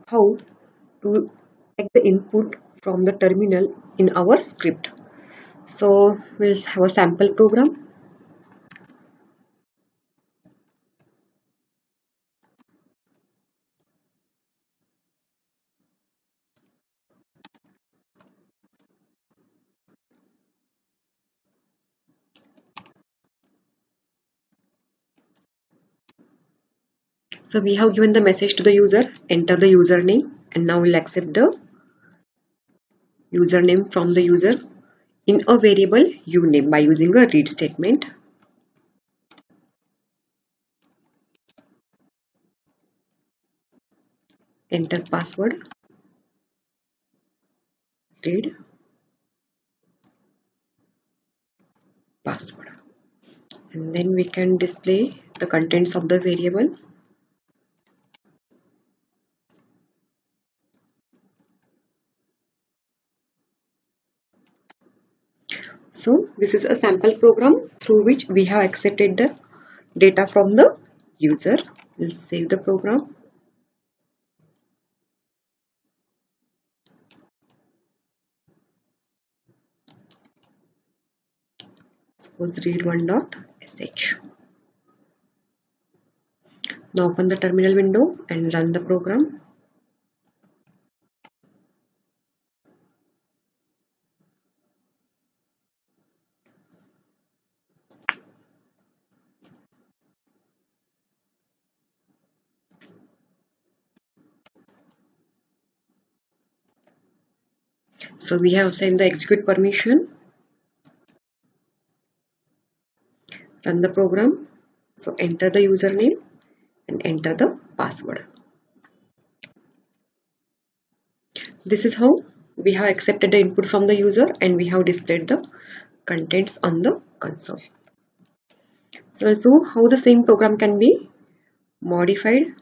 how to take the input from the terminal in our script. So we'll have a sample program. So we have given the message to the user, enter the username, and now we'll accept the username from the user in a variable uname by using a read statement. Enter password, read password, and then we can display the contents of the variable. So this is a sample program through which we have accepted the data from the user. We'll save the program. Suppose read1.sh. Now open the terminal window and run the program. So we have assigned the execute permission. Run the program. So enter the username and enter the password. This is how we have accepted the input from the user and we have displayed the contents on the console. So also how the same program can be modified.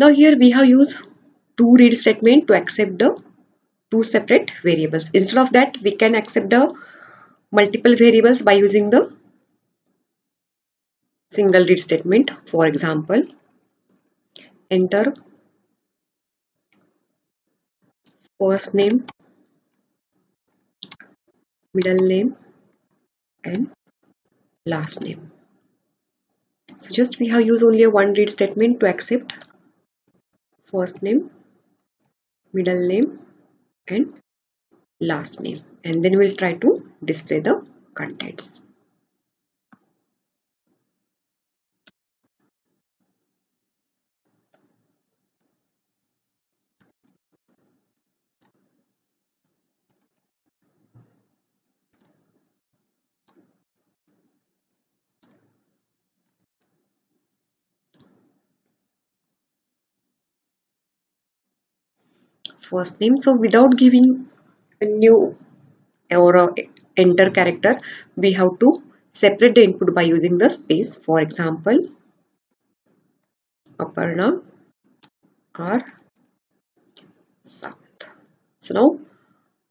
Now here we have used two read statement to accept the two separate variables. Instead of that, we can accept the multiple variables by using the single read statement. For example, enter first name, middle name, and last name. So just we have used only a one read statement to accept first name, middle name, and last name, and then we'll try to display the contents. First name, so without giving a new or a enter character, we have to separate the input by using the space. For example, Aparna or Savanth. So now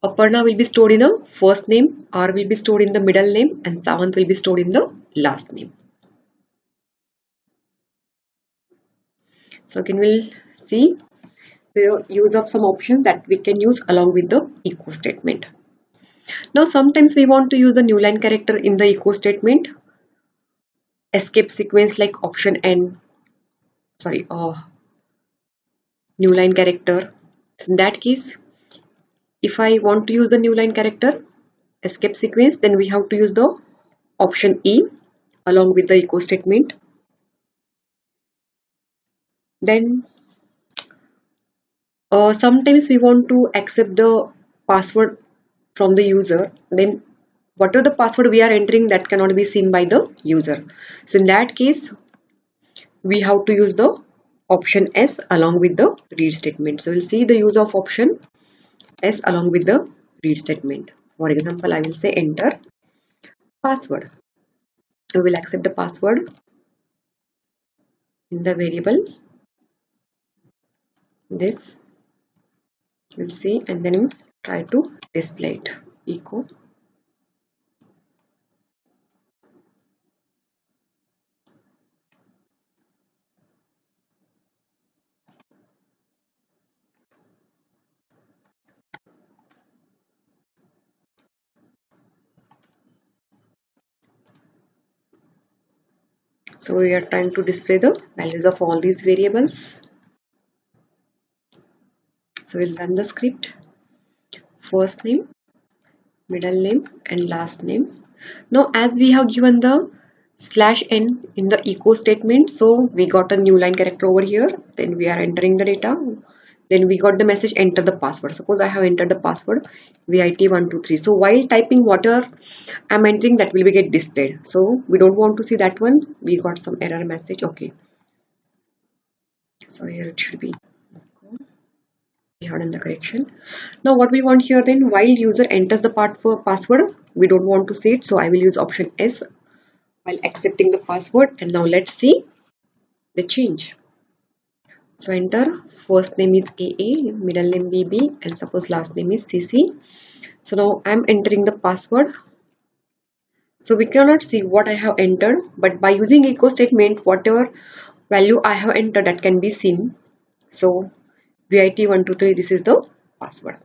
Aparna will be stored in a first name, R will be stored in the middle name, and Savanth will be stored in the last name. So again we'll see the use of some options that we can use along with the echo statement. Now sometimes we want to use a new line character in the echo statement, escape sequence like option N, new line character. So in that case, if I want to use the new line character escape sequence, then we have to use the option E along with the echo statement. Then sometimes we want to accept the password from the user, then whatever the password we are entering, that cannot be seen by the user. So in that case, we have to use the option S along with the read statement. So we'll see the use of option S along with the read statement. For example, I will say enter password. We will accept the password in the variable this We'll see and then try to display it. Echo. So we are trying to display the values of all these variables. So we'll run the script. First name, middle name and last name. Now as we have given the /n in the echo statement, so we got a new line character over here. Then we are entering the data. Then we got the message enter the password. Suppose I have entered the password VIT123. So while typing whatever I'm entering, that will be get displayed. So we don't want to see that one. We got some error message. Okay. So here it should be. We have done the correction. Now what we want here then, while user enters the password, we don't want to see it. So I will use option S while accepting the password. And now let's see the change. So enter, first name is AA, middle name BB, and suppose last name is CC. So now I'm entering the password. So we cannot see what I have entered, but by using echo statement, whatever value I have entered, that can be seen. So VIT123, this is the password.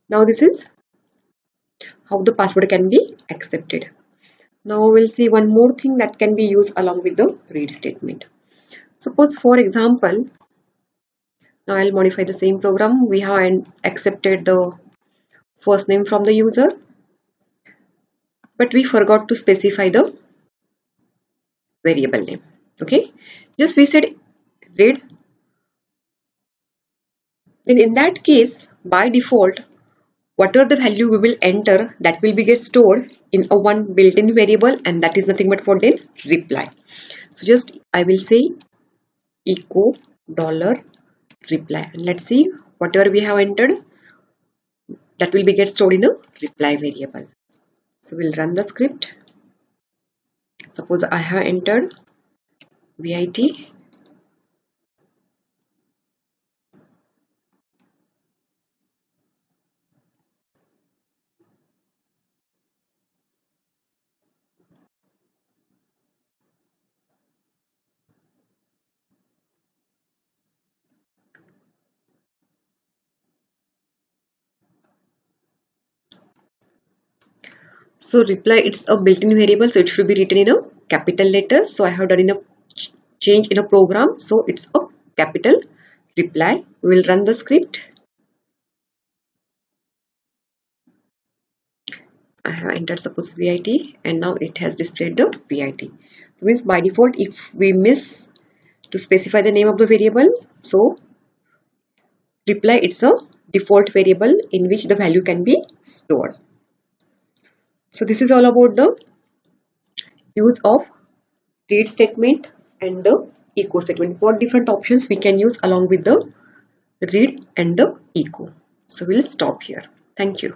Now this is how the password can be accepted. Now we'll see one more thing that can be used along with the read statement. Suppose for example, now I'll modify the same program. We have accepted the first name from the user, but we forgot to specify the variable name. Okay, just we said read. Then in that case, by default, whatever the value we will enter, that will be get stored in a one built-in variable, and that is nothing but for then reply. So just I will say echo $reply, and let's see whatever we have entered, that will be get stored in a reply variable. So we'll run the script. Suppose I have entered VIT. So reply, it's a built-in variable, so it should be written in a capital letter. So I have done in a change in a program, so it's a capital reply. We will run the script. I have entered suppose VIT, and now it has displayed the VIT. So means by default, if we miss to specify the name of the variable, so reply, it's a default variable in which the value can be stored. So this is all about the use of read statement and the echo statement. What different options we can use along with the read and the echo. So we'll stop here. Thank you.